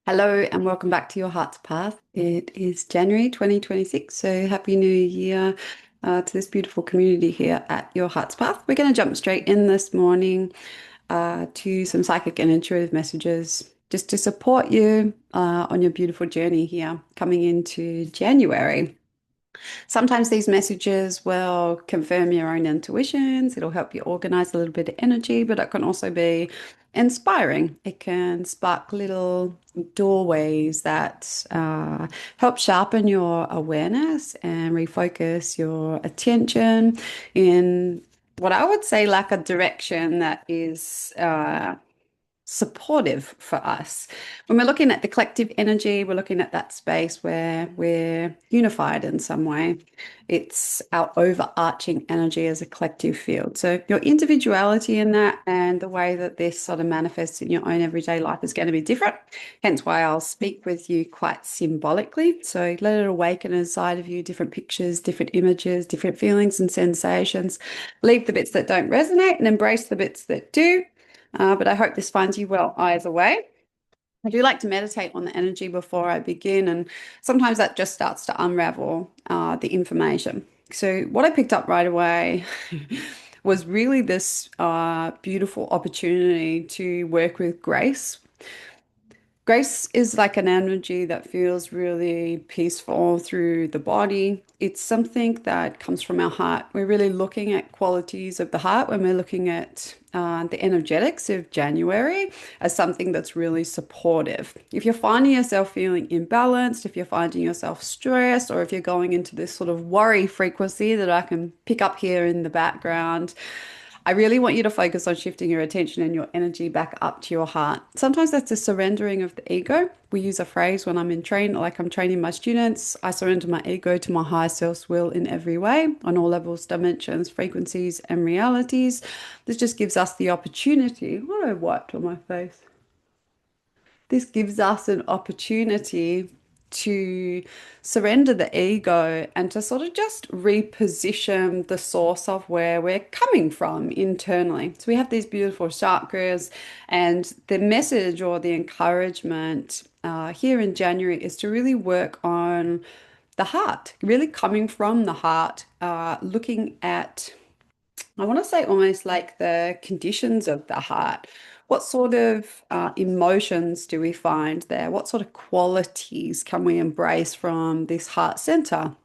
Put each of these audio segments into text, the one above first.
Hello and welcome back to your Heart's Path. It is January 2026, so Happy New Year to this beautiful community here at your Heart's Path. We're going to jump straight in this morning to some psychic and intuitive messages just to support you on your beautiful journey here coming into January. Sometimes these messages will confirm your own intuitions. It'll help you organize a little bit of energy, but it can also be inspiring. It can spark little doorways that help sharpen your awareness and refocus your attention in what I would say like a direction that is supportive for us. When we're looking at the collective energy, we're looking at that space where we're unified in some way. It's our overarching energy as a collective field. So your individuality in that and the way that this sort of manifests in your own everyday life is going to be different. Hence why I'll speak with you quite symbolically. So let it awaken inside of you different pictures, different images, different feelings and sensations. Leave the bits that don't resonate and embrace the bits that do. But I hope this finds you well either way. I do like to meditate on the energy before I begin, and sometimes that just starts to unravel the information. So, what I picked up right away was really this beautiful opportunity to work with grace. Grace is like an energy that feels really peaceful through the body. It's something that comes from our heart. We're really looking at qualities of the heart when we're looking at the energetics of January as something that's really supportive. If you're finding yourself feeling imbalanced, if you're finding yourself stressed, or if you're going into this sort of worry frequency that I can pick up here in the background, I really want you to focus on shifting your attention and your energy back up to your heart. Sometimes that's a surrendering of the ego. We use a phrase when I'm in train, like I'm training my students, I surrender my ego to my higher self's will in every way, on all levels, dimensions, frequencies, and realities. This just gives us the opportunity. What I wiped on my face. This gives us an opportunity to surrender the ego and to sort of just reposition the source of where we're coming from internally. So we have these beautiful chakras, and the message or the encouragement here in January is to really work on the heart, really coming from the heart, looking at I want to say almost like the conditions of the heart. What sort of emotions do we find there? What sort of qualities can we embrace from this heart center?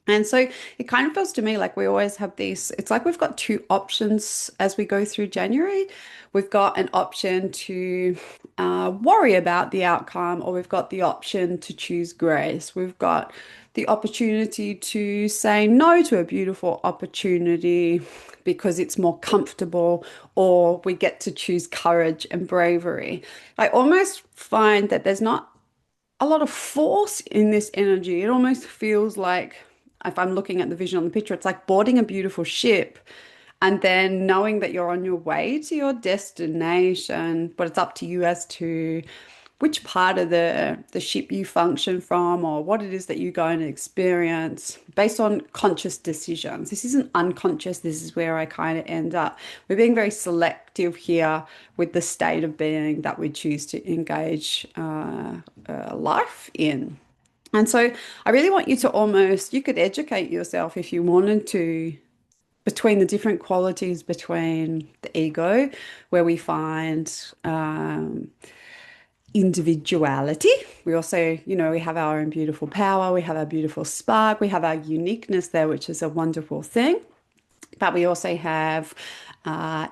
And so it kind of feels to me like we always have these, it's like we've got two options as we go through January. We've got an option to worry about the outcome, or we've got the option to choose grace. We've got the opportunity to say no to a beautiful opportunity because it's more comfortable, or we get to choose courage and bravery. I almost find that there's not a lot of force in this energy. It almost feels like, if I'm looking at the vision on the picture, it's like boarding a beautiful ship and then knowing that you're on your way to your destination, but it's up to you as to which part of the ship you function from, or what it is that you go and experience based on conscious decisions. This isn't unconscious. This is where I kind of end up. We're being very selective here with the state of being that we choose to engage life in. And so I really want you to almost, you could educate yourself if you wanted to between the different qualities between the ego, where we find individuality. We also, we have our own beautiful power, we have our beautiful spark, we have our uniqueness there, which is a wonderful thing. But we also have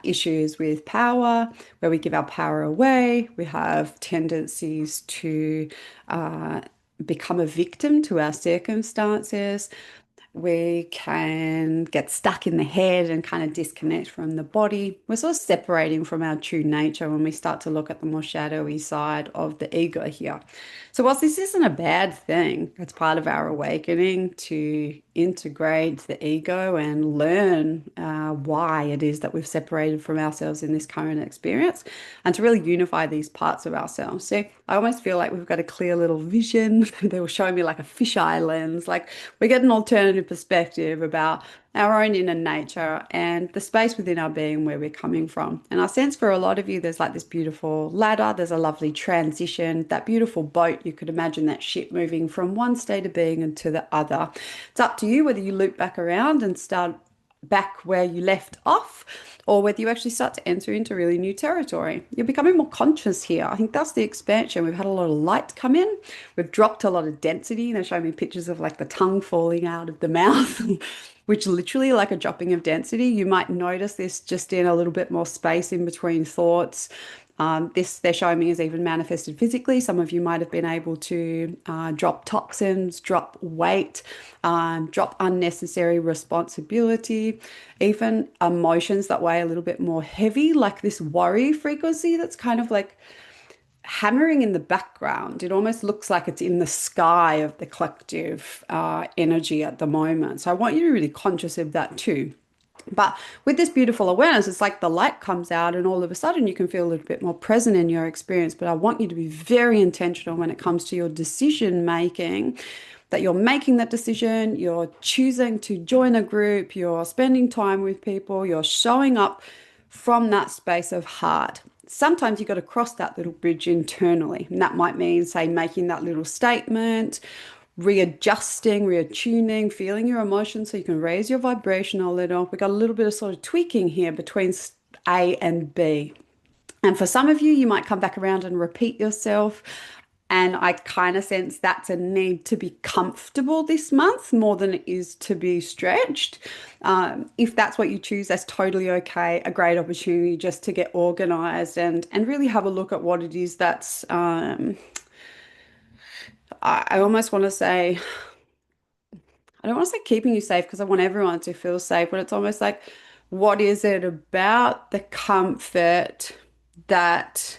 issues with power, where we give our power away. We have tendencies to become a victim to our circumstances. We can get stuck in the head and kind of disconnect from the body. We're sort of separating from our true nature when we start to look at the more shadowy side of the ego here. So, whilst this isn't a bad thing, it's part of our awakening to integrate the ego and learn why it is that we've separated from ourselves in this current experience, and to really unify these parts of ourselves. So, I almost feel like we've got a clear little vision. They were showing me like a fisheye lens, like we get an alternative perspective about our own inner nature and the space within our being where we're coming from. And I sense for a lot of you, there's like this beautiful ladder, there's a lovely transition, that beautiful boat. You could imagine that ship moving from one state of being into the other. It's up to you whether you loop back around and start back where you left off, or whether you actually start to enter into really new territory. You're becoming more conscious here. I think that's the expansion. We've had a lot of light come in. We've dropped a lot of density. They're showing me pictures of like the tongue falling out of the mouth, which literally like a dropping of density. You might notice this just in a little bit more space in between thoughts. This they're showing me is even manifested physically. Some of you might have been able to drop toxins, drop weight, drop unnecessary responsibility, even emotions that weigh a little bit more heavy, like this worry frequency that's kind of like hammering in the background. It almost looks like it's in the sky of the collective energy at the moment. So I want you to be really conscious of that too. But with this beautiful awareness, it's like the light comes out, and all of a sudden you can feel a little bit more present in your experience. But I want you to be very intentional when it comes to your decision making, that you're making that decision, you're choosing to join a group, you're spending time with people, you're showing up from that space of heart. Sometimes you've got to cross that little bridge internally. And that might mean, say, making that little statement, readjusting, reattuning, feeling your emotions so you can raise your vibration a little. We got a little bit of sort of tweaking here between A and B. And for some of you, you might come back around and repeat yourself. And I kind of sense that's a need to be comfortable this month more than it is to be stretched. If that's what you choose, that's totally okay. A great opportunity just to get organized and really have a look at what it is that's, I almost want to say, I don't want to say keeping you safe because I want everyone to feel safe, but it's almost like, what is it about the comfort that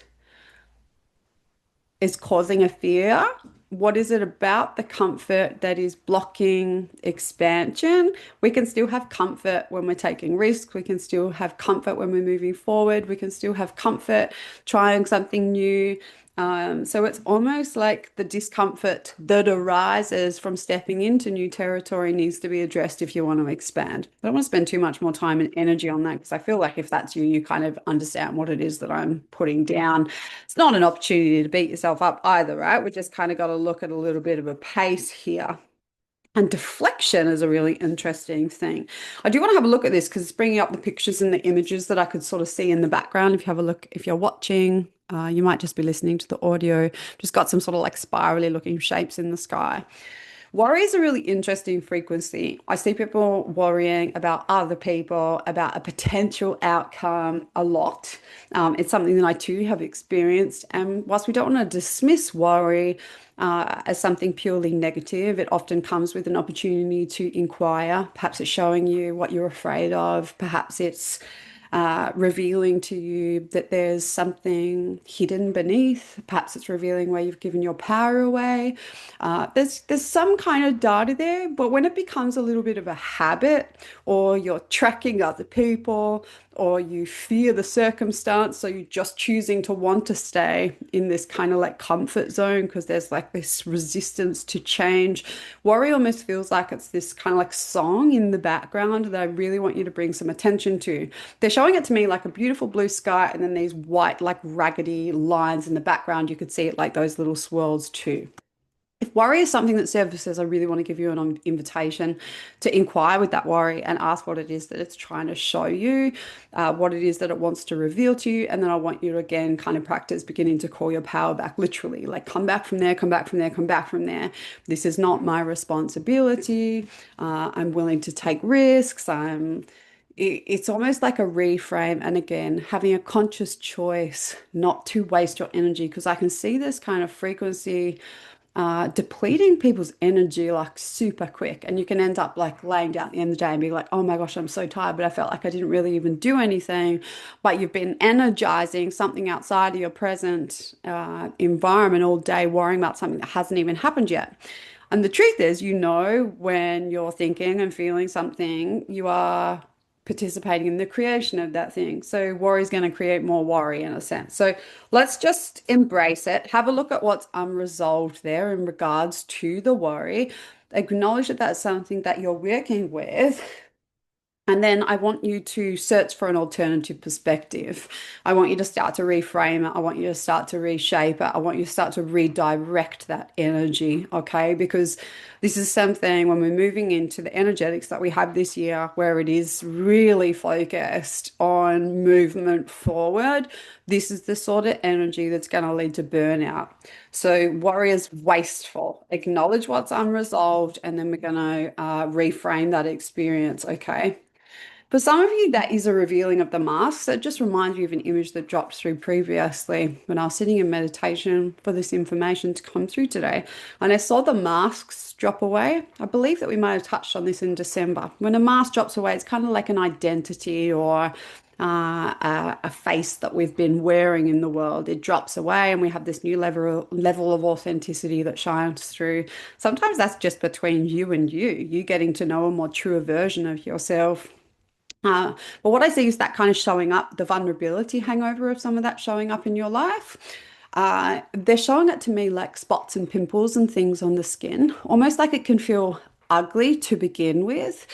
is causing a fear? What is it about the comfort that is blocking expansion? We can still have comfort when we're taking risks. We can still have comfort when we're moving forward. We can still have comfort trying something new. So it's almost like the discomfort that arises from stepping into new territory needs to be addressed if you want to expand. I don't want to spend too much more time and energy on that because I feel like if that's you, you kind of understand what it is that I'm putting down. It's not an opportunity to beat yourself up either, right? We just kind of got to look at a little bit of a pace here. And deflection is a really interesting thing. I do want to have a look at this because it's bringing up the pictures and the images that I could sort of see in the background. If you have a look, if you're watching, you might just be listening to the audio. Just got some sort of like spirally looking shapes in the sky. Worry is a really interesting frequency. I see people worrying about other people, about a potential outcome a lot. It's something that I too have experienced. And whilst we don't want to dismiss worry as something purely negative, it often comes with an opportunity to inquire. Perhaps it's showing you what you're afraid of. Perhaps it's revealing to you that there's something hidden beneath. Perhaps it's revealing where you've given your power away. There's some kind of data there, but when it becomes a little bit of a habit, or you're tracking other people, or you fear the circumstance, so you're just choosing to want to stay in this kind of like comfort zone because there's like this resistance to change. Worry almost feels like it's this kind of like song in the background that I really want you to bring some attention to. They're showing it to me like a beautiful blue sky and then these white, like raggedy lines in the background. You could see it like those little swirls too. If worry is something that surfaces, I really want to give you an invitation to inquire with that worry and ask what it is that it's trying to show you, what it is that it wants to reveal to you. And then I want you to again kind of practice beginning to call your power back, literally, like come back from there, come back from there, come back from there. This is not my responsibility. I'm willing to take risks. It's almost like a reframe. And again, having a conscious choice not to waste your energy, because I can see this kind of frequency depleting people's energy like super quick. And you can end up like laying down at the end of the day and being like, oh my gosh, I'm so tired, but I felt like I didn't really even do anything. But you've been energizing something outside of your present environment all day, worrying about something that hasn't even happened yet. And the truth is, you know, when you're thinking and feeling something, you are participating in the creation of that thing. So worry is going to create more worry in a sense. So let's just embrace it. Have a look at what's unresolved there in regards to the worry. Acknowledge that that's something that you're working with. And then I want you to search for an alternative perspective. I want you to start to reframe it. I want you to start to reshape it. I want you to start to redirect that energy, okay? Because this is something when we're moving into the energetics that we have this year, where it is really focused on movement forward. This is the sort of energy that's going to lead to burnout. So, warriors wasteful. Acknowledge what's unresolved, and then we're going to reframe that experience, okay? For some of you, that is a revealing of the mask. So it just reminds me of an image that dropped through previously when I was sitting in meditation for this information to come through today. And I saw the masks drop away. I believe that we might have touched on this in December. When a mask drops away, it's kind of like an identity or a face that we've been wearing in the world. It drops away, and we have this new level of authenticity that shines through. Sometimes that's just between you and you getting to know a more truer version of yourself. uh, but what I see is that kind of showing up, the vulnerability hangover of some of that showing up in your life. They're showing it to me like spots and pimples and things on the skin, almost like it can feel ugly to begin with.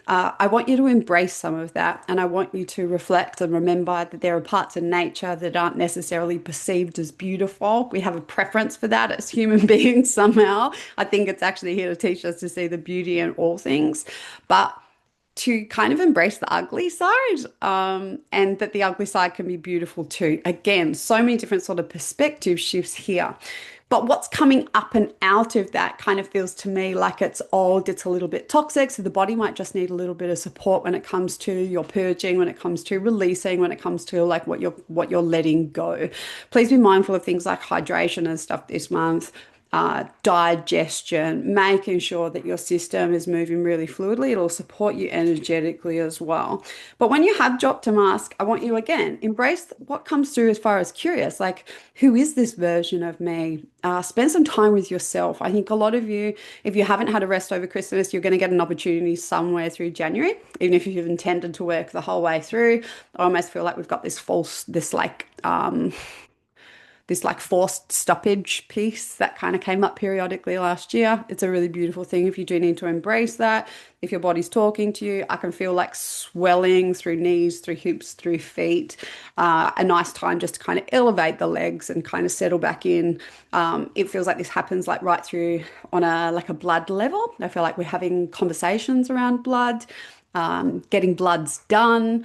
I want you to embrace some of that, and I want you to reflect and remember that there are parts of nature that aren't necessarily perceived as beautiful. We have a preference for that as human beings somehow. I think it's actually here to teach us to see the beauty in all things. But to kind of embrace the ugly side, and that the ugly side can be beautiful too. Again, so many different sort of perspective shifts here. But what's coming up and out of that kind of feels to me like it's old, it's a little bit toxic. So the body might just need a little bit of support when it comes to your purging, when it comes to releasing, when it comes to like what you're letting go. Please be mindful of things like hydration and stuff this month, digestion, making sure that your system is moving really fluidly. It'll support you energetically as well. But when you have dropped a mask, I want you again, embrace what comes through as far as curious, like who is this version of me? Spend some time with yourself. I think a lot of you, if you haven't had a rest over Christmas, you're going to get an opportunity somewhere through January, even if you've intended to work the whole way through. I almost feel like we've got this forced stoppage piece that kind of came up periodically last year. It's a really beautiful thing if you do need to embrace that. If your body's talking to you, I can feel like swelling through knees, through hips, through feet. A nice time just to kind of elevate the legs and kind of settle back in. It feels like this happens like right through on a blood level. I feel like we're having conversations around blood, getting bloods done,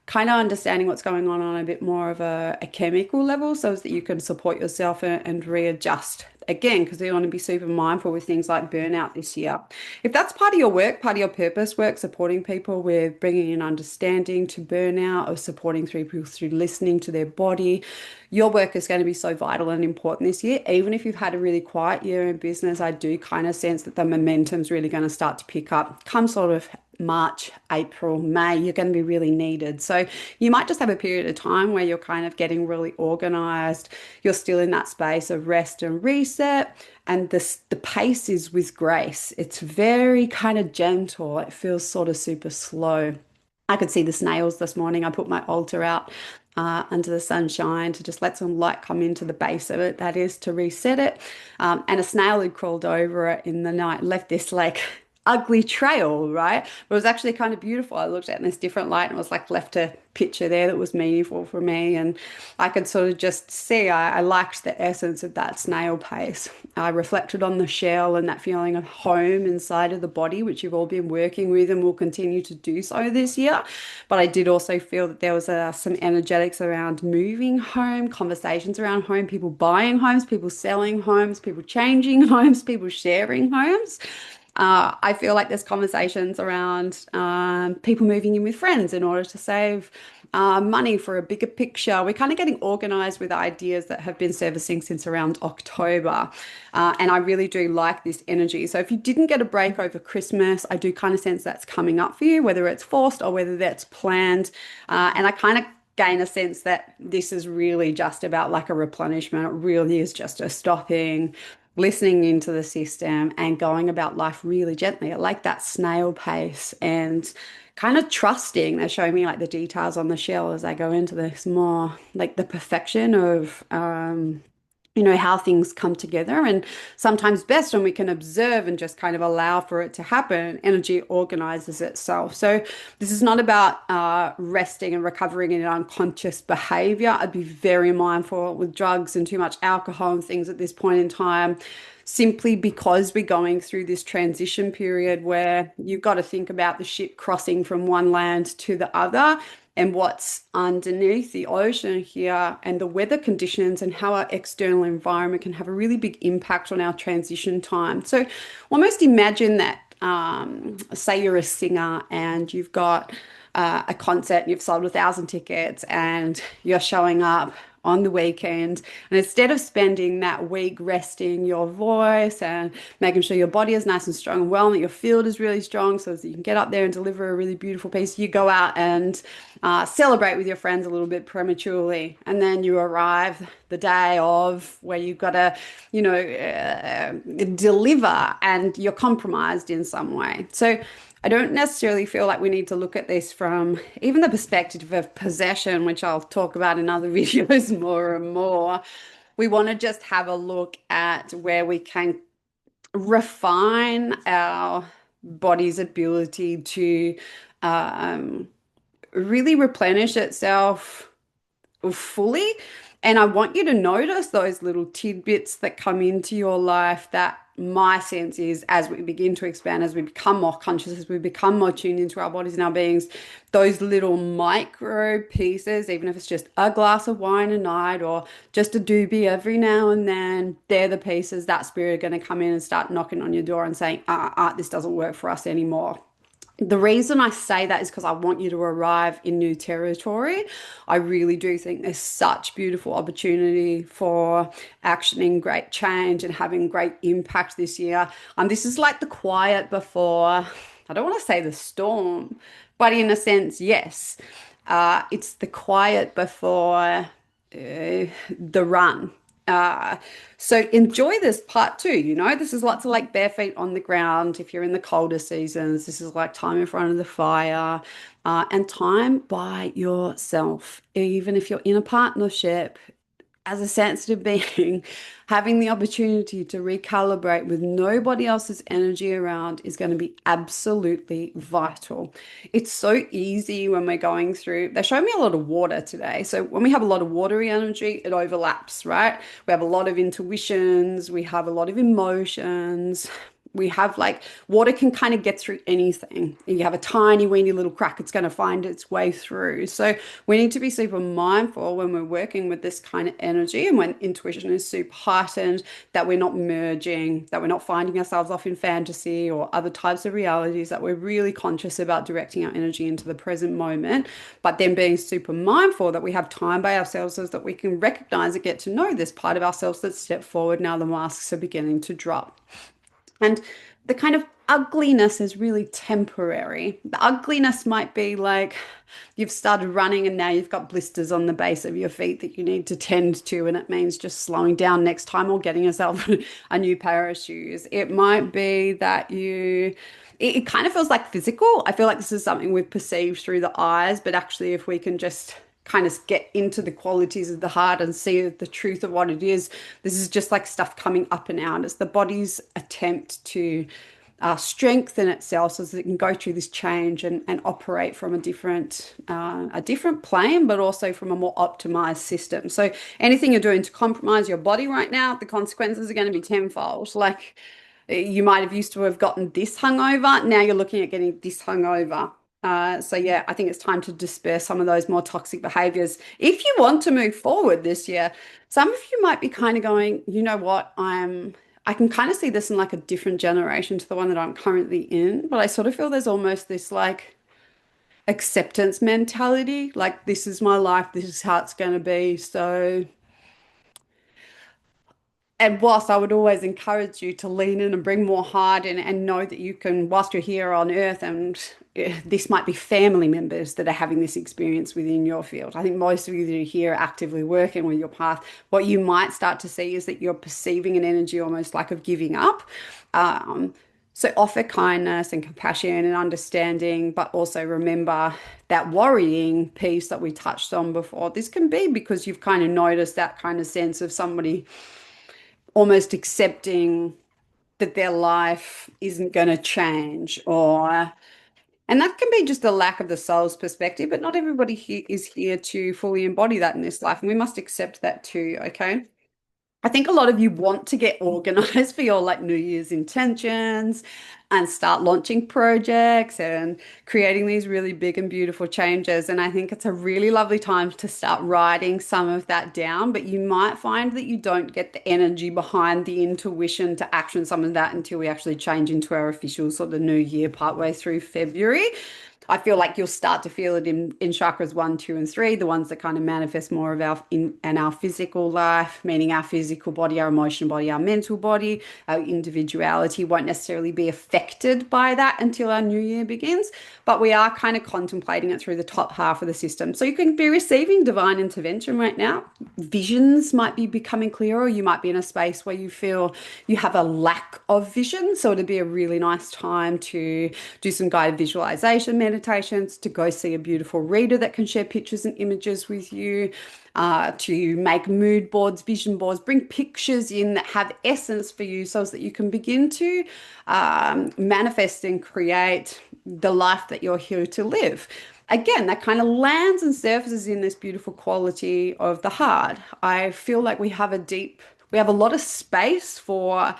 kind of understanding what's going on a bit more of a chemical level so that you can support yourself and readjust. Again, because we want to be super mindful with things like burnout this year. If that's part of your work, part of your purpose work, supporting people with bringing in understanding to burnout or supporting people through listening to their body, your work is going to be so vital and important this year. Even if you've had a really quiet year in business, I do kind of sense that the momentum's really going to start to pick up come sort of March, April, May. You're going to be really needed. So you might just have a period of time where you're kind of getting really organized. You're still in that space of rest and reset. And the pace is with grace. It's very kind of gentle. It feels sort of super slow. I could see the snails this morning. I put my altar out under the sunshine to just let some light come into the base of it, that is, to reset it. And a snail had crawled over it in the night, left this like ugly trail, right? But it was actually kind of beautiful. I looked at it in this different light and it was like left a picture there that was meaningful for me. And I could sort of just see I liked the essence of that snail pace. I reflected on the shell and that feeling of home inside of the body, which you've all been working with and will continue to do so this year. But I did also feel that there was some energetics around moving home, conversations around home, people buying homes, people selling homes, people changing homes, people sharing homes. I feel like there's conversations around people moving in with friends in order to save money for a bigger picture. We're kind of getting organized with ideas that have been servicing since around October. And I really do like this energy. So if you didn't get a break over Christmas, I do kind of sense that's coming up for you, whether it's forced or whether that's planned. And I kind of gain a sense that this is really just about like a replenishment. It really is just a stopping, listening into the system and going about life really gently. I like that snail pace and kind of trusting. They're showing me like the details on the shell as I go into this more like the perfection of how things come together. And sometimes best when we can observe and just kind of allow for it to happen, energy organizes itself. So this is not about resting and recovering in unconscious behavior. I'd be very mindful with drugs and too much alcohol and things at this point in time, simply because we're going through this transition period where you've got to think about the ship crossing from one land to the other and what's underneath the ocean here and the weather conditions and how our external environment can have a really big impact on our transition time. So almost imagine that, say you're a singer and you've got a concert and you've sold 1,000 tickets and you're showing up on the weekend. And instead of spending that week resting your voice and making sure your body is nice and strong and well, and that your field is really strong so that you can get up there and deliver a really beautiful piece, you go out and celebrate with your friends a little bit prematurely. And then you arrive the day of where you've got to, deliver and you're compromised in some way. So I don't necessarily feel like we need to look at this from even the perspective of possession, which I'll talk about in other videos more and more. We want to just have a look at where we can refine our body's ability to um, really replenish itself fully. And I want you to notice those little tidbits that come into your life that my sense is as we begin to expand, as we become more conscious, as we become more tuned into our bodies and our beings, those little micro pieces, even if it's just a glass of wine a night or just a doobie every now and then, they're the pieces that spirit are going to come in and start knocking on your door and saying, this doesn't work for us anymore. The reason I say that is because I want you to arrive in new territory. I really do think there's such beautiful opportunity for actioning great change and having great impact this year. This is like the quiet before, I don't want to say the storm, but in a sense, yes. It's the quiet before the run. Uh, so enjoy this part too. This is lots of like bare feet on the ground. If you're in the colder seasons, this is like time in front of the fire, and time by yourself. Even if you're in a partnership, as a sensitive being, having the opportunity to recalibrate with nobody else's energy around is going to be absolutely vital. It's so easy when we're going through, they showed me a lot of water today. So when we have a lot of watery energy, it overlaps, right? We have a lot of intuitions, we have a lot of emotions. We have like water can kind of get through anything. You have a tiny, weeny little crack, it's going to find its way through. So we need to be super mindful when we're working with this kind of energy and when intuition is super heightened, that we're not merging, that we're not finding ourselves off in fantasy or other types of realities, that we're really conscious about directing our energy into the present moment, but then being super mindful that we have time by ourselves so that we can recognize and get to know this part of ourselves that's stepped forward now the masks are beginning to drop. And the kind of ugliness is really temporary. The ugliness might be like you've started running and now you've got blisters on the base of your feet that you need to tend to, and it means just slowing down next time or getting yourself a new pair of shoes. It might be that it kind of feels like physical. I feel like this is something we've perceived through the eyes, but actually, if we can just kind of get into the qualities of the heart and see the truth of what it is, this is just like stuff coming up and out. It's the body's attempt to strengthen itself so that it can go through this change and operate from a different plane, but also from a more optimized system. So anything you're doing to compromise your body right now, the consequences are going to be tenfold. Like you might have used to have gotten this hungover, now you're looking at getting this hungover. So yeah, I think it's time to disperse some of those more toxic behaviors. If you want to move forward this year, some of you might be kind of going, you know what, I can kind of see this in like a different generation to the one that I'm currently in, but I sort of feel there's almost this like acceptance mentality, like this is my life, this is how it's going to be. So and whilst I would always encourage you to lean in and bring more heart in and know that you can, whilst you're here on earth, and this might be family members that are having this experience within your field. I think most of you that are here are actively working with your path. What you might start to see is that you're perceiving an energy almost like of giving up. Um, so offer kindness and compassion and understanding, but also remember that worrying piece that we touched on before. This can be because you've kind of noticed that kind of sense of somebody almost accepting that their life isn't going to change, or and that can be just a lack of the soul's perspective, but not everybody is here to fully embody that in this life, and we must accept that too, okay? I think a lot of you want to get organized for your like New Year's intentions and start launching projects and creating these really big and beautiful changes. And I think it's a really lovely time to start writing some of that down. But you might find that you don't get the energy behind the intuition to action some of that until we actually change into our official sort of new year partway through February. I feel like you'll start to feel it in chakras one, two, and three, the ones that kind of manifest more of our in our physical life, meaning our physical body, our emotional body, our mental body, our individuality won't necessarily be affected by that until our new year begins. But we are kind of contemplating it through the top half of the system. So you can be receiving divine intervention right now. Visions might be becoming clearer. You might be in a space where you feel you have a lack of vision. So it'd be a really nice time to do some guided visualization meditations, to go see a beautiful reader that can share pictures and images with you, to make mood boards, vision boards, bring pictures in that have essence for you so that you can begin to manifest and create the life that you're here to live. Again, that kind of lands and surfaces in this beautiful quality of the heart. I feel like we have a lot of space for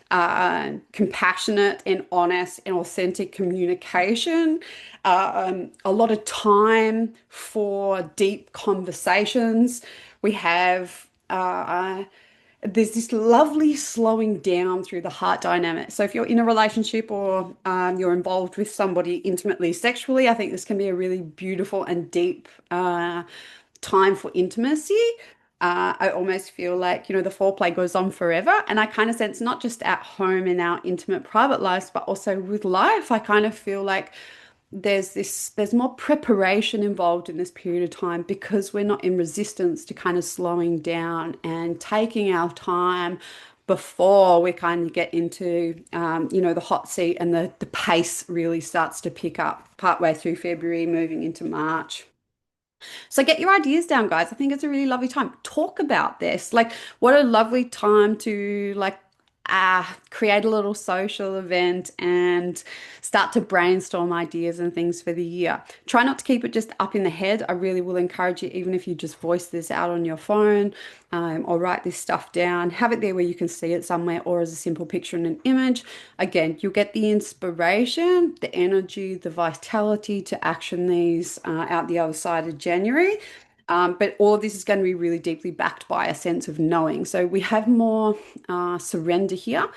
compassionate and honest and authentic communication, a lot of time for deep conversations. We have there's this lovely slowing down through the heart dynamic. So if you're in a relationship or you're involved with somebody intimately sexually, I think this can be a really beautiful and deep time for intimacy. I almost feel like, the foreplay goes on forever. And I kind of sense not just at home in our intimate private lives, but also with life. I kind of feel like there's more preparation involved in this period of time because we're not in resistance to kind of slowing down and taking our time before we kind of get into the hot seat and the pace really starts to pick up partway through February, moving into March. So get your ideas down, guys. I think it's a really lovely time. Talk about this. Like, what a lovely time to create a little social event and start to brainstorm ideas and things for the year. Try not to keep it just up in the head. I really will encourage you, even if you just voice this out on your phone, or write this stuff down, have it there where you can see it somewhere or as a simple picture and an image. Again, you'll get the inspiration, the energy, the vitality to action these out the other side of January. But all of this is going to be really deeply backed by a sense of knowing. So we have more surrender here.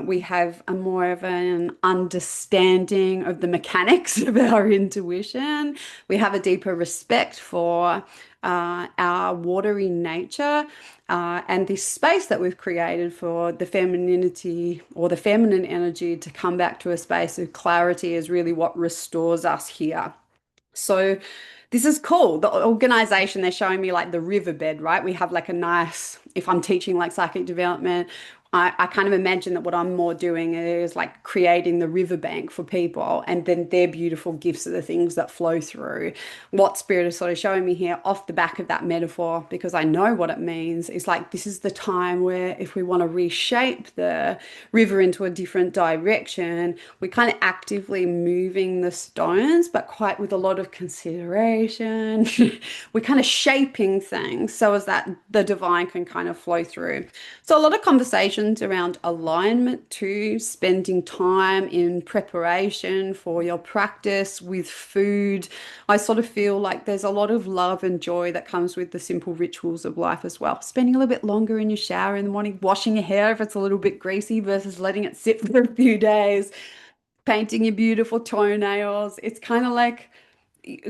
We have a more of an understanding of the mechanics of our intuition. We have a deeper respect for our watery nature, and this space that we've created for the femininity or the feminine energy to come back to a space of clarity is really what restores us here. So this is cool. The organization, they're showing me like the riverbed, right? We have like a nice, if I'm teaching like psychic development, I kind of imagine that what I'm more doing is like creating the riverbank for people, and then their beautiful gifts are the things that flow through. What Spirit is sort of showing me here off the back of that metaphor, because I know what it means, is like this is the time where if we want to reshape the river into a different direction, we're kind of actively moving the stones, but quite with a lot of consideration. We're kind of shaping things so as that the divine can kind of flow through. So a lot of conversations around alignment too, spending time in preparation for your practice with food. I sort of feel like there's a lot of love and joy that comes with the simple rituals of life as well. Spending a little bit longer in your shower in the morning, washing your hair if it's a little bit greasy versus letting it sit for a few days, painting your beautiful toenails. It's kind of like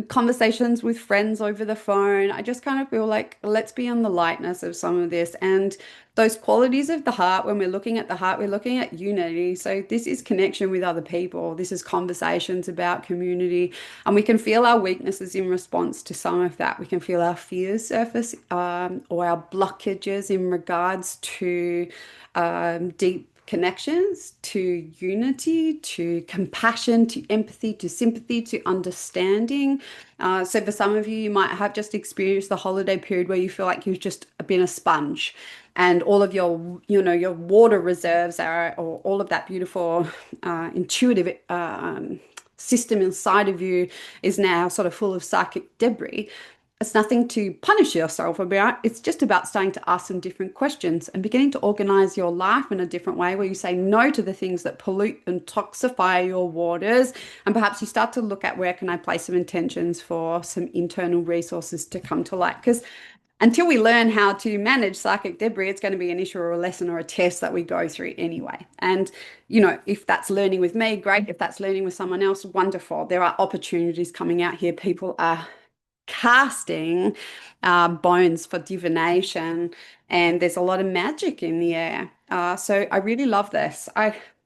conversations with friends over the phone. I just kind of feel like let's be on the lightness of some of this and those qualities of the heart. When we're looking at the heart, we're looking at unity. So this is connection with other people. This is conversations about community, and we can feel our weaknesses in response to some of that. We can feel our fears surface, or our blockages in regards to deep connections, to unity, to compassion, to empathy, to sympathy, to understanding. So for some of you, you might have just experienced the holiday period where you feel like you've just been a sponge and all of your water reserves are, or all of that beautiful, intuitive, system inside of you is now sort of full of psychic debris. It's nothing to punish yourself about. It's just about starting to ask some different questions and beginning to organize your life in a different way where you say no to the things that pollute and toxify your waters. And perhaps you start to look at where can I place some intentions for some internal resources to come to light. Because until we learn how to manage psychic debris, it's going to be an issue or a lesson or a test that we go through anyway. And, if that's learning with me, great. If that's learning with someone else, wonderful. There are opportunities coming out here. People are casting bones for divination, and there's a lot of magic in the air. So I really love this.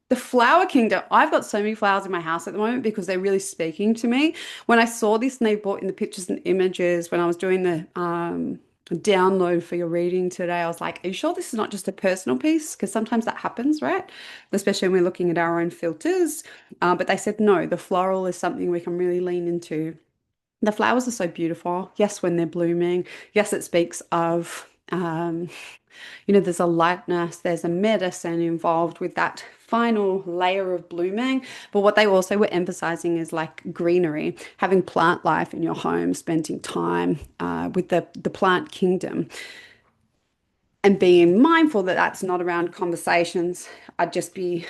The flower kingdom, I've got so many flowers in my house at the moment because they're really speaking to me. When I saw this and they brought in the pictures and images when I was doing the download for your reading today, I was like, are you sure this is not just a personal piece? Because sometimes that happens, right? Especially when we're looking at our own filters. But they said, no, the floral is something we can really lean into. The flowers are so beautiful. Yes, when they're blooming. Yes, it speaks of, there's a lightness, there's a medicine involved with that final layer of blooming. But what they also were emphasizing is like greenery, having plant life in your home, spending time with the plant kingdom, and being mindful that that's not around conversations. I'd just be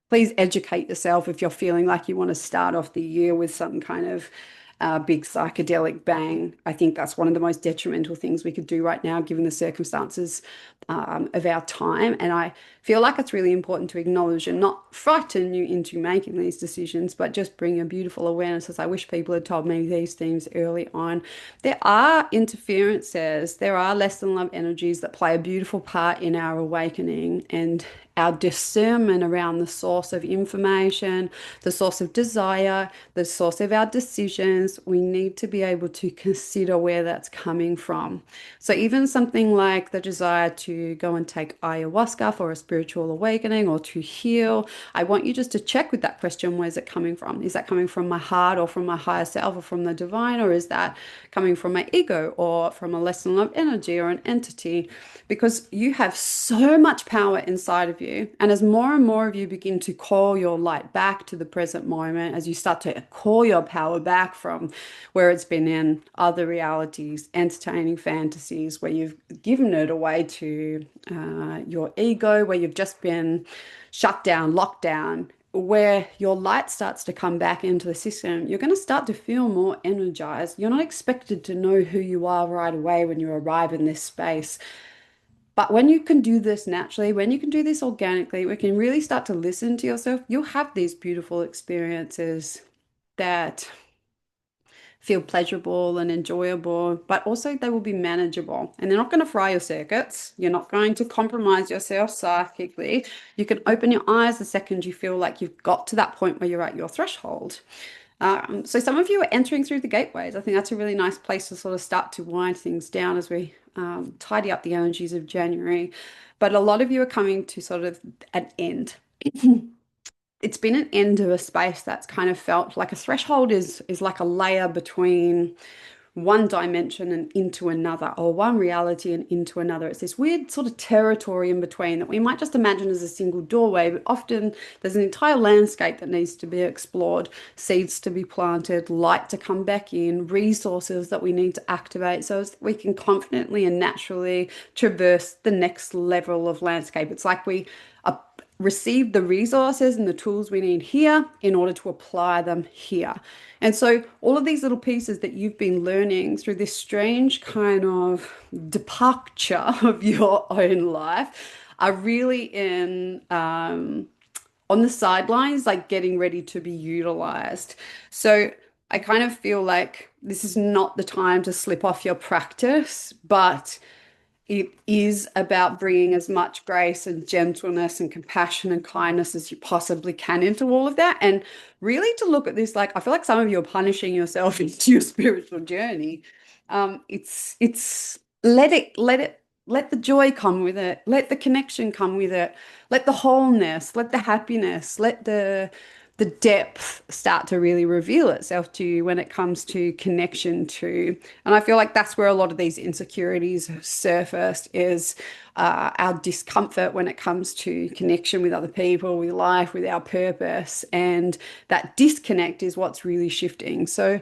please educate yourself if you're feeling like you want to start off the year with some kind of big psychedelic bang. I think that's one of the most detrimental things we could do right now, given the circumstances of our time. And I feel like it's really important to acknowledge and not frighten you into making these decisions, but just bring a beautiful awareness. As I wish people had told me these things early on. There are interferences, there are less than love energies that play a beautiful part in our awakening and our discernment around the source of information, the source of desire, the source of our decisions. We need to be able to consider where that's coming from. So even something like the desire to go and take ayahuasca for a spiritual awakening or to heal, I want you just to check with that question, where's it coming from? Is that coming from my heart or from my higher self or from the divine, or is that coming from my ego or from a less than love energy or an entity? Because you have so much power inside of you. And as more and more of you begin to call your light back to the present moment, as you start to call your power back from where it's been in other realities, entertaining fantasies, where you've given it away to your ego, where you've just been shut down, locked down, where your light starts to come back into the system, you're going to start to feel more energized. You're not expected to know who you are right away when you arrive in this space. But when you can do this naturally, when you can do this organically, we can really start to listen to yourself. You'll have these beautiful experiences that feel pleasurable and enjoyable, but also they will be manageable and they're not going to fry your circuits. You're not going to compromise yourself psychically. You can open your eyes the second you feel like you've got to that point where you're at your threshold. So some of you are entering through the gateways. I think that's a really nice place to sort of start to wind things down as we tidy up the energies of January. But a lot of you are coming to sort of an end. It's been an end of a space that's kind of felt like a threshold is like a layer between one dimension and into another, or one reality and into another. It's this weird sort of territory in between that we might just imagine as a single doorway, but often there's an entire landscape that needs to be explored, seeds to be planted, light to come back in, resources that we need to activate so as we can confidently and naturally traverse the next level of landscape. It's like we receive the resources and the tools we need here in order to apply them here. And so all of these little pieces that you've been learning through this strange kind of departure of your own life are really in on the sidelines, like getting ready to be utilized. So I kind of feel like this is not the time to slip off your practice, but it is about bringing as much grace and gentleness and compassion and kindness as you possibly can into all of that. And really to look at this, like, I feel like some of you are punishing yourself into your spiritual journey. It's let it let the joy come with it. Let the connection come with it. Let the wholeness, let the happiness, let the depth start to really reveal itself to you when it comes to connection to. And I feel like that's where a lot of these insecurities have surfaced is our discomfort when it comes to connection with other people, with life, with our purpose. And that disconnect is what's really shifting. So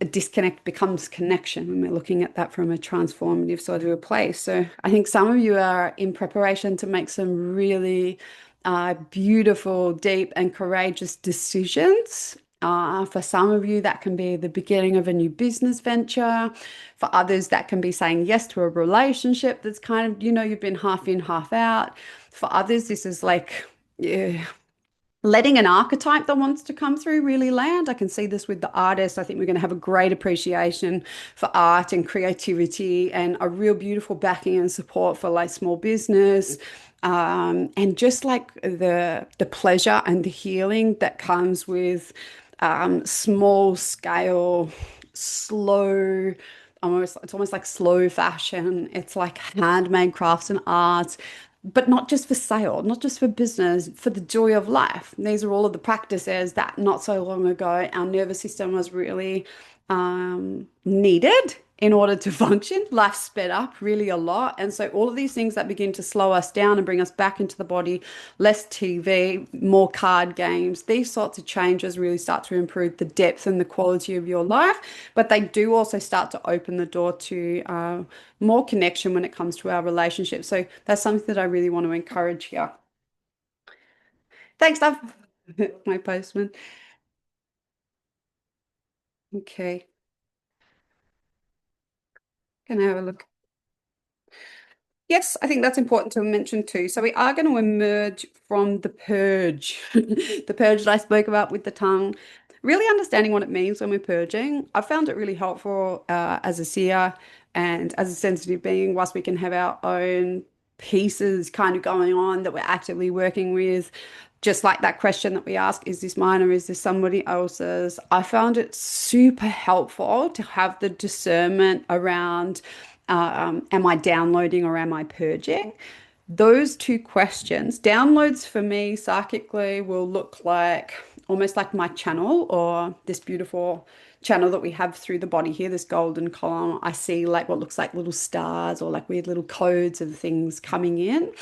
a disconnect becomes connection when we're looking at that from a transformative sort of a place. So I think some of you are in preparation to make some really beautiful, deep, and courageous decisions. For some of you, that can be the beginning of a new business venture. For others, that can be saying yes to a relationship that's kind of, you've been half in, half out. For others, this is like, yeah, letting an archetype that wants to come through really land. I can see this with the artist. I think we're going to have a great appreciation for art and creativity and a real beautiful backing and support for like small business. And just like the pleasure and the healing that comes with small scale, slow, almost it's almost like slow fashion. It's like handmade crafts and arts, but not just for sale, not just for business, for the joy of life. These are all of the practices that not so long ago our nervous system was really needed in order to function. Life sped up really a lot. And so all of these things that begin to slow us down and bring us back into the body, less TV, more card games, these sorts of changes really start to improve the depth and the quality of your life. But they do also start to open the door to more connection when it comes to our relationships. So that's something that I really want to encourage here. Thanks, Dove. My postman. Okay. Can I have a look? Yes, I think that's important to mention too. So we are going to emerge from the purge, the purge that I spoke about with the tongue. Really understanding what it means when we're purging. I found it really helpful as a seer and as a sensitive being, whilst we can have our own pieces kind of going on that we're actively working with. Just like that question that we ask, is this mine or is this somebody else's? I found it super helpful to have the discernment around am I downloading or am I purging? Those two questions, downloads for me psychically will look like almost like my channel or this beautiful channel that we have through the body here, this golden column. I see like what looks like little stars or like weird little codes of things coming in.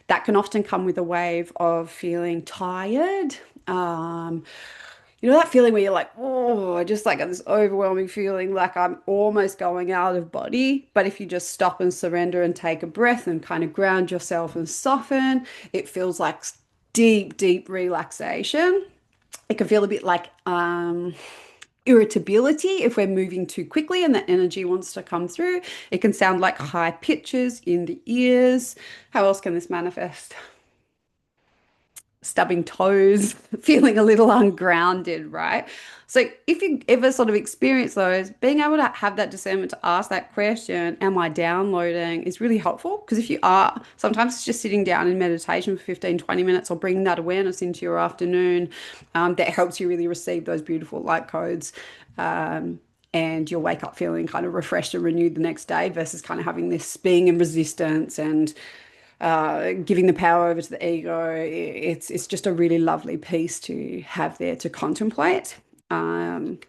That can often come with a wave of feeling tired. Um, that feeling where you're like, oh, I just like got this overwhelming feeling like I'm almost going out of body. But if you just stop and surrender and take a breath and kind of ground yourself and soften, it feels like deep, deep relaxation. It can feel a bit like irritability if we're moving too quickly and the energy wants to come through. It can sound like high pitches in the ears. How else can this manifest? Stubbing toes, feeling a little ungrounded, right? So if you ever sort of experience those, being able to have that discernment to ask that question, am I downloading, is really helpful. Because if you are, sometimes it's just sitting down in meditation for 15, 20 minutes or bringing that awareness into your afternoon, that helps you really receive those beautiful light codes. Um, and you'll wake up feeling kind of refreshed and renewed the next day versus kind of having this being in resistance and giving the power over to the ego. It's just a really lovely piece to have there to contemplate. Um,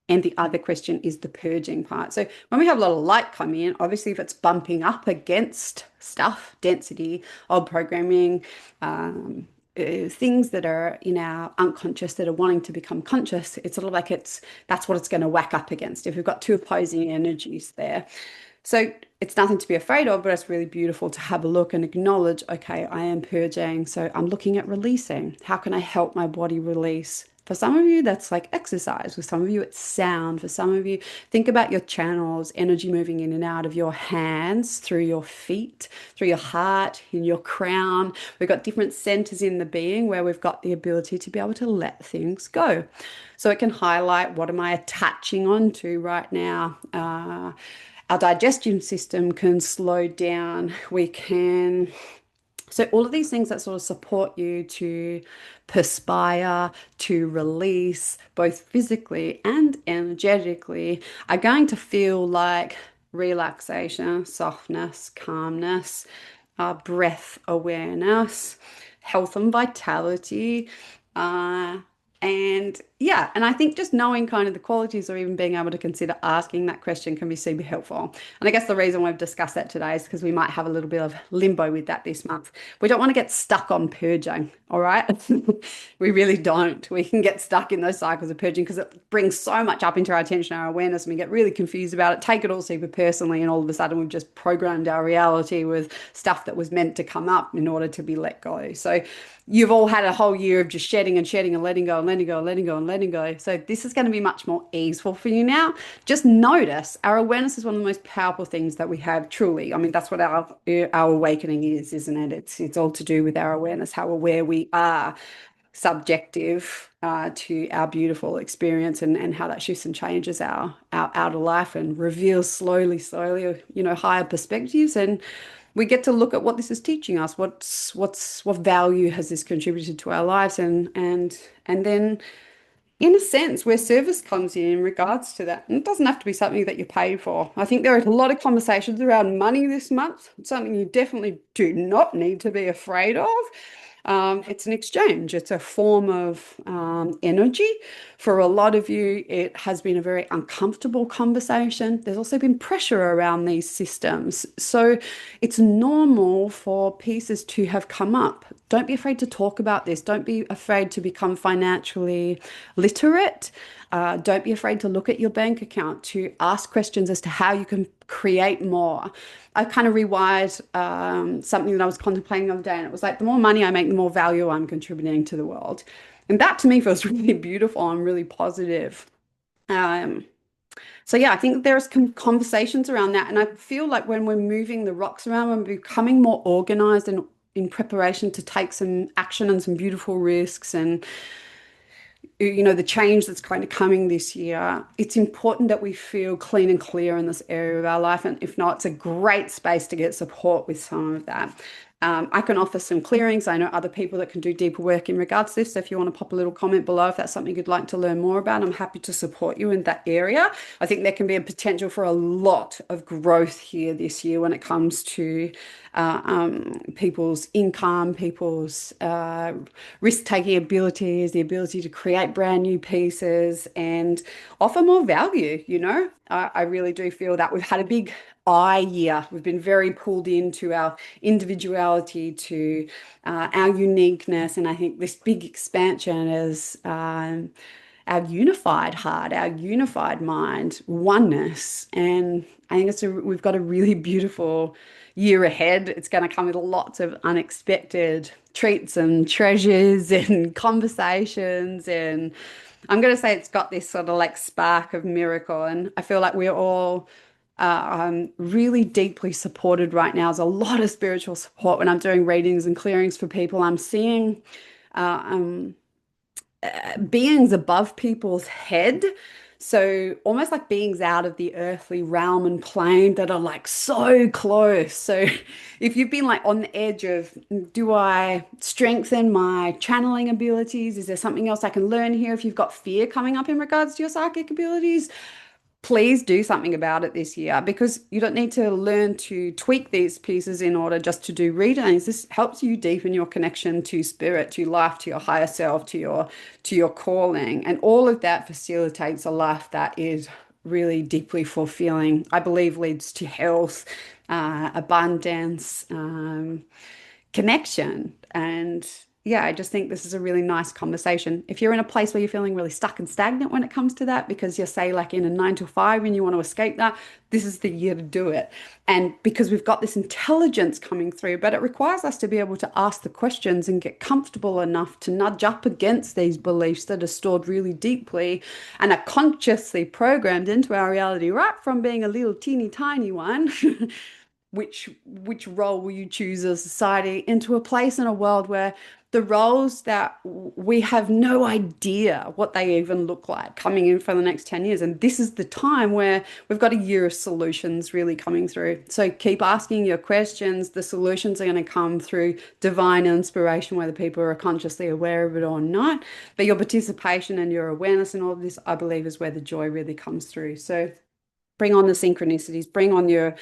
and the other question is the purging part. So when we have a lot of light come in, obviously if it's bumping up against stuff, density, old programming, things that are in our unconscious that are wanting to become conscious, it's sort of like that's what it's going to whack up against if we've got two opposing energies there. So it's nothing to be afraid of, but it's really beautiful to have a look and acknowledge, okay, I am purging. So I'm looking at releasing. How can I help my body release? For some of you, that's like exercise. For some of you, it's sound. For some of you, think about your channels, energy moving in and out of your hands, through your feet, through your heart, in your crown. We've got different centers in the being where we've got the ability to be able to let things go. So it can highlight what am I attaching onto right now. Our digestion system can slow down. We can, so all of these things that sort of support you to perspire, to release, both physically and energetically, are going to feel like relaxation, softness, calmness, breath awareness, health and vitality. Uh, and yeah, and I think just knowing kind of the qualities or even being able to consider asking that question can be super helpful. And I guess the reason we've discussed that today is because we might have a little bit of limbo with that this month. We don't want to get stuck on purging, all right? We really don't. We can get stuck in those cycles of purging because it brings so much up into our attention, our awareness, and we get really confused about it, take it all super personally, and all of a sudden we've just programmed our reality with stuff that was meant to come up in order to be let go. So you've all had a whole year of just shedding and shedding and letting go and letting go and letting go and letting go. So this is going to be much more easeful for you now. Just notice our awareness is one of the most powerful things that we have, truly. I mean, that's what our awakening is, isn't it? It's all to do with our awareness, how aware we are subjective to our beautiful experience, and how that shifts and changes our outer life and reveals slowly, higher perspectives. And we get to look at what this is teaching us. What value has this contributed to our lives? And then in a sense, where service comes in regards to that. And it doesn't have to be something that you're paid for. I think there are a lot of conversations around money this month. It's something you definitely do not need to be afraid of. It's an exchange. It's a form of energy. For a lot of you, it has been a very uncomfortable conversation. There's also been pressure around these systems. So it's normal for pieces to have come up. Don't be afraid to talk about this. Don't be afraid to become financially literate. Don't be afraid to look at your bank account, to ask questions as to how you can create more. I kind of rewired something that I was contemplating the other day, and it was like, the more money I make, the more value I'm contributing to the world. And that to me feels really beautiful and really positive. Um, so yeah, I think there's conversations around that. And I feel like when we're moving the rocks around, when we're becoming more organized and in preparation to take some action and some beautiful risks, and the change that's kind of coming this year, it's important that we feel clean and clear in this area of our life. And if not, it's a great space to get support with some of that. I can offer some clearings. I know other people that can do deeper work in regards to this. So if you want to pop a little comment below, if that's something you'd like to learn more about, I'm happy to support you in that area. I think there can be a potential for a lot of growth here this year when it comes to people's income, people's risk-taking abilities, the ability to create brand new pieces and offer more value. I really do feel that we've had a big I year. We've been very pulled into our individuality, to our uniqueness. And I think this big expansion is our unified heart, our unified mind, oneness. And I think we've got a really beautiful year ahead. It's going to come with lots of unexpected treats and treasures and conversations. And I'm going to say it's got this sort of like spark of miracle. And I feel like we're all really deeply supported right now. There's a lot of spiritual support when I'm doing readings and clearings for people. I'm seeing uh, um, beings above people's head. So almost like beings out of the earthly realm and plane that are like so close. So if you've been like on the edge of, do I strengthen my channeling abilities? Is there something else I can learn here? If you've got fear coming up in regards to your psychic abilities, please do something about it this year, because you don't need to learn to tweak these pieces in order just to do readings. This helps you deepen your connection to spirit, to life, to your higher self, to your calling. And all of that facilitates a life that is really deeply fulfilling. I believe leads to health, abundance, connection. And yeah, I just think this is a really nice conversation. If you're in a place where you're feeling really stuck and stagnant when it comes to that, because you're, say, like in a 9 to 5 and you want to escape that, this is the year to do it. And because we've got this intelligence coming through, but it requires us to be able to ask the questions and get comfortable enough to nudge up against these beliefs that are stored really deeply and are consciously programmed into our reality, right from being a little teeny tiny one. Which role will you choose as society, into a place in a world where the roles that we have no idea what they even look like coming in for the next 10 years. And this is the time where we've got a year of solutions really coming through. So keep asking your questions. The solutions are going to come through divine inspiration, whether people are consciously aware of it or not. But your participation and your awareness and all of this, I believe, is where the joy really comes through. So Bring on the synchronicities, bring on your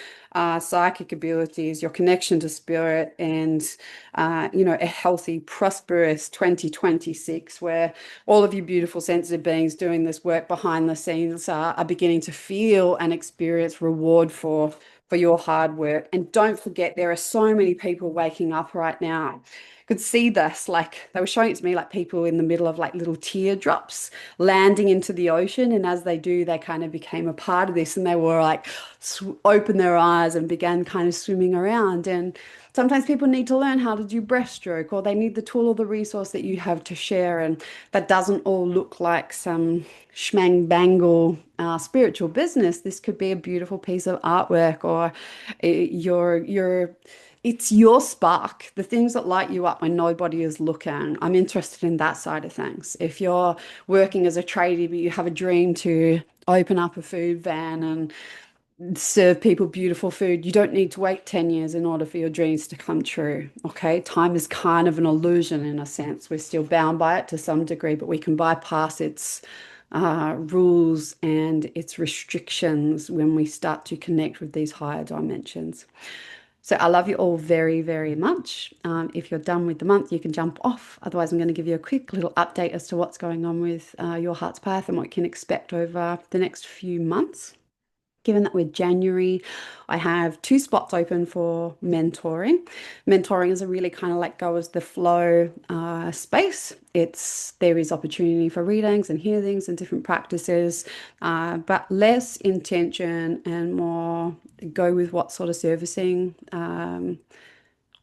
psychic abilities, your connection to spirit, and a healthy, prosperous 2026 where all of you beautiful, sensitive beings doing this work behind the scenes are beginning to feel and experience reward for your hard work. And don't forget, there are so many people waking up right now. Could see this, like they were showing it to me, like people in the middle of like little teardrops landing into the ocean, and as they do, they kind of became a part of this, and they were like open their eyes and began kind of swimming around. And sometimes people need to learn how to do breaststroke, or they need the tool or the resource that you have to share, and that doesn't all look like some schmang bangle spiritual business. This could be a beautiful piece of artwork, or your it's your spark, the things that light you up when nobody is looking. I'm interested in that side of things. If you're working as a tradie, but you have a dream to open up a food van and serve people beautiful food, you don't need to wait 10 years in order for your dreams to come true. Okay. Time is kind of an illusion in a sense. We're still bound by it to some degree, but we can bypass its rules and its restrictions when we start to connect with these higher dimensions. So I love you all very, very much. If you're done with the month, you can jump off. Otherwise, I'm going to give you a quick little update as to what's going on with your heart's path and what you can expect over the next few months. Given that we're January, I have two spots open for mentoring. Mentoring is a really kind of like go as the flow space. There is opportunity for readings and healings and different practices, but less intention and more go with what sort of servicing on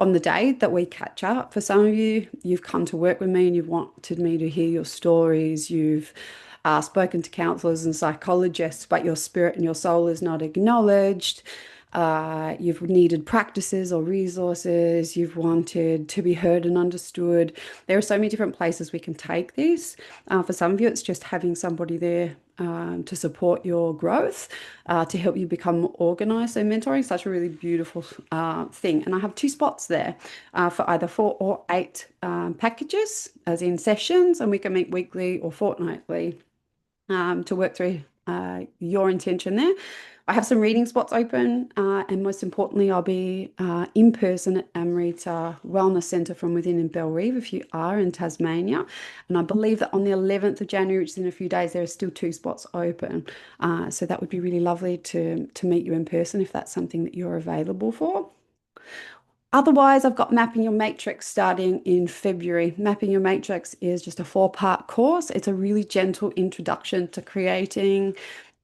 the day that we catch up. For some of you, you've come to work with me and you've wanted me to hear your stories. You've spoken to counselors and psychologists, but your spirit and your soul is not acknowledged. You've needed practices or resources. You've wanted to be heard and understood. There are so many different places we can take this. For some of you, it's just having somebody there to support your growth, to help you become more organized. So mentoring is such a really beautiful thing. And I have two spots there for either 4 or 8 packages, as in sessions, and we can meet weekly or fortnightly to work through your intention there. I have some reading spots open, and most importantly, I'll be in person at Amrita Wellness Centre from within in Bellerive if you are in Tasmania. And I believe that on the 11th of January, which is in a few days, there are still 2 spots open. So that would be really lovely to meet you in person if that's something that you're available for. Otherwise, I've got Mapping Your Matrix starting in February. Mapping Your Matrix is just a 4-part course. It's a really gentle introduction to creating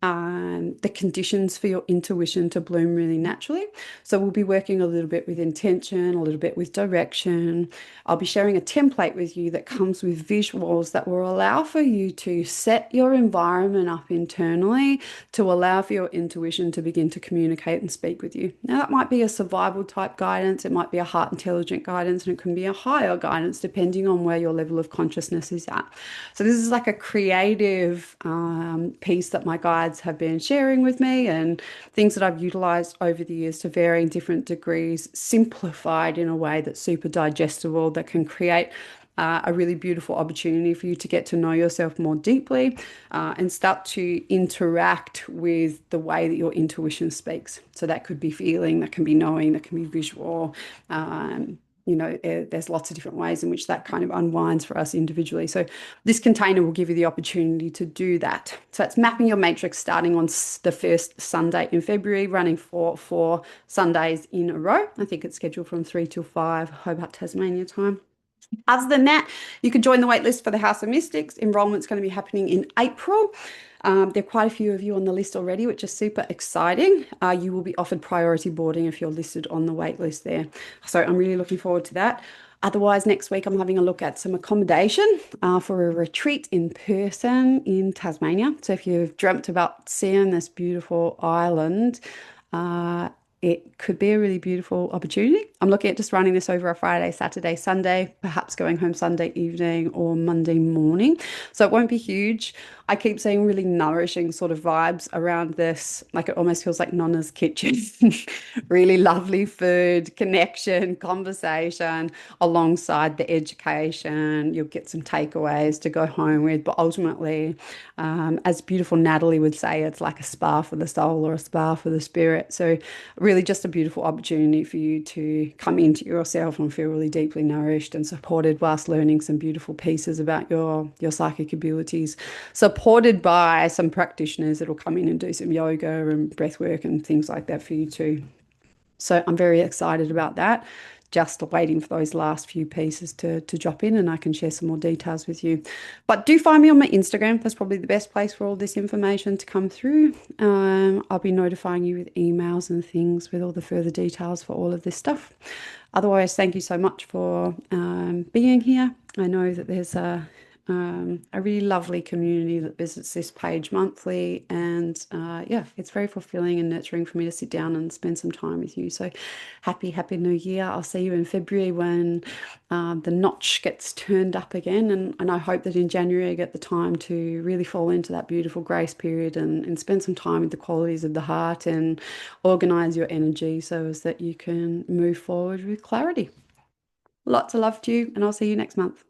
the conditions for your intuition to bloom really naturally. So we'll be working a little bit with intention, a little bit with direction. I'll be sharing a template with you that comes with visuals that will allow for you to set your environment up internally to allow for your intuition to begin to communicate and speak with you. Now, that might be a survival type guidance, it might be a heart intelligent guidance, and it can be a higher guidance depending on where your level of consciousness is at. So this is like a creative piece that my guides have been sharing with me, and things that I've utilized over the years to varying different degrees, simplified in a way that's super digestible, that can create a really beautiful opportunity for you to get to know yourself more deeply and start to interact with the way that your intuition speaks. So that could be feeling, that can be knowing, that can be visual. There's lots of different ways in which that kind of unwinds for us individually. So this container will give you the opportunity to do that. So it's Mapping Your Matrix starting on the first Sunday in February, running for 4 Sundays in a row. I think it's scheduled from 3 till 5 Hobart, Tasmania time. Other than that, you can join the waitlist for the House of Mystics. Enrollment's going to be happening in April. There are quite a few of you on the list already, which is super exciting. You will be offered priority boarding if you're listed on the waitlist there. So I'm really looking forward to that. Otherwise, next week I'm having a look at some accommodation for a retreat in person in Tasmania. So if you've dreamt about seeing this beautiful island, it could be a really beautiful opportunity. I'm looking at just running this over a Friday, Saturday, Sunday, perhaps going home Sunday evening or Monday morning. So it won't be huge. I keep seeing really nourishing sort of vibes around this. Like it almost feels like Nonna's kitchen. Really lovely food, connection, conversation alongside the education. You'll get some takeaways to go home with. But ultimately, as beautiful Natalie would say, it's like a spa for the soul or a spa for the spirit. So really just a beautiful opportunity for you to come into yourself and feel really deeply nourished and supported whilst learning some beautiful pieces about your psychic abilities, supported by some practitioners that'll come in and do some yoga and breath work and things like that for you too. So I'm very excited about that. Just waiting for those last few pieces to drop in and I can share some more details with you. But do find me on my Instagram. That's probably the best place for all this information to come through. I'll be notifying you with emails and things with all the further details for all of this stuff. Otherwise, thank you so much for being here. I know that there's a really lovely community that visits this page monthly. And yeah, it's very fulfilling and nurturing for me to sit down and spend some time with you. So happy New Year. I'll see you in February when the notch gets turned up again. And I hope that in January I get the time to really fall into that beautiful grace period and spend some time with the qualities of the heart and organize your energy so as that you can move forward with clarity. Lots of love to you, and I'll see you next month.